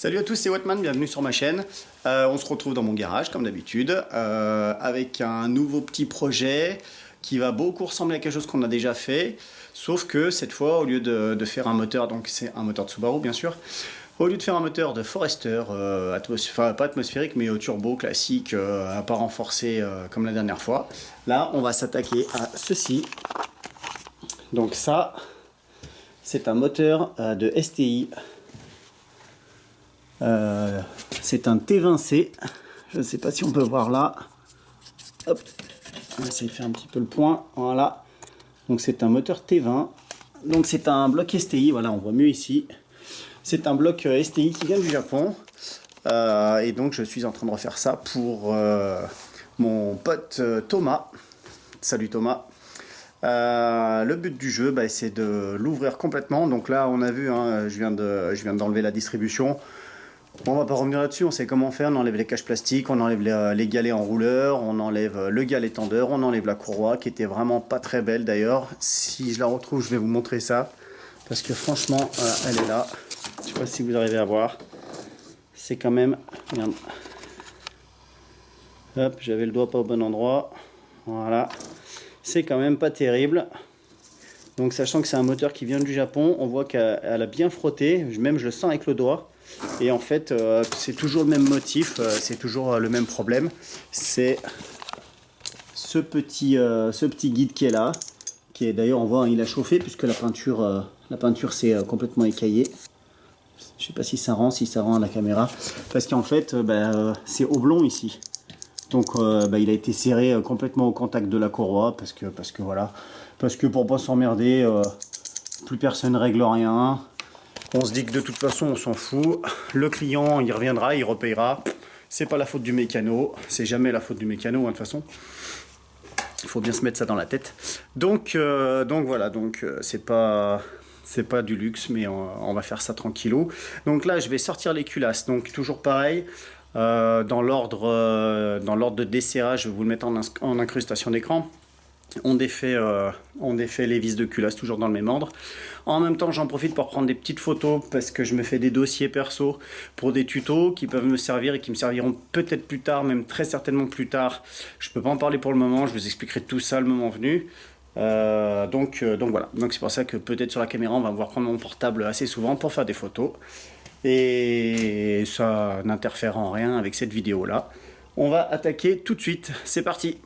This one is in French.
Salut à tous, c'est Wattman, bienvenue sur ma chaîne. On se retrouve dans mon garage comme d'habitude avec un nouveau petit projet qui va beaucoup ressembler à quelque chose qu'on a déjà fait, sauf que cette fois au lieu de faire un moteur, donc c'est un moteur de Subaru bien sûr, au lieu de faire un moteur de Forester, enfin pas atmosphérique mais au turbo classique, à pas renforcé comme la dernière fois, là on va s'attaquer à ceci. Donc ça c'est un moteur de STI. C'est un T20C, je ne sais pas si on peut voir là. Hop, on va essayer de faire un petit peu le point. Voilà, donc c'est un moteur T20, donc c'est un bloc STI. Voilà, on voit mieux ici. C'est un bloc STI qui vient du Japon, et donc je suis en train de refaire ça pour mon pote Thomas. Salut Thomas. Le but du jeu, c'est de l'ouvrir complètement. Donc là, on a vu, hein, je viens d'enlever la distribution. On va pas revenir là-dessus, on sait comment faire. On enlève les caches plastiques, on enlève les galets en rouleur, on enlève le galet tendeur, on enlève la courroie qui était vraiment pas très belle d'ailleurs. Si je la retrouve, je vais vous montrer ça parce que franchement, elle est là. Je sais pas si vous arrivez à voir. C'est quand même, regarde. Hop, j'avais le doigt pas au bon endroit. Voilà, c'est quand même pas terrible. Donc sachant que c'est un moteur qui vient du Japon, on voit qu'elle a bien frotté, même je le sens avec le doigt. Et en fait, c'est toujours le même motif, c'est toujours le même problème. C'est ce petit guide qui est là, qui est d'ailleurs, on voit, il a chauffé puisque la peinture s'est complètement écaillée. Je sais pas si ça rend à la caméra, parce qu'en fait, c'est oblong ici. Donc, il a été serré complètement au contact de la courroie parce que voilà, parce que pour pas s'emmerder, plus personne règle rien. On se dit que de toute façon on s'en fout, le client il reviendra, il repayera, c'est pas la faute du mécano, c'est jamais la faute du mécano de toute façon, il faut bien se mettre ça dans la tête. Donc voilà, c'est pas du luxe, mais on va faire ça tranquillou. Donc là je vais sortir les culasses, donc toujours pareil, dans l'ordre de desserrage, je vais vous le mettre en incrustation d'écran. On défait les vis de culasse toujours dans le même ordre. En même temps, j'en profite pour prendre des petites photos parce que je me fais des dossiers perso pour des tutos qui peuvent me servir et qui me serviront peut-être plus tard, même très certainement plus tard. Je ne peux pas en parler pour le moment, je vous expliquerai tout ça le moment venu. Donc voilà, donc c'est pour ça que peut-être sur la caméra on va me voir prendre mon portable assez souvent pour faire des photos. Et ça n'interfère en rien avec cette vidéo là. On va attaquer tout de suite, c'est parti!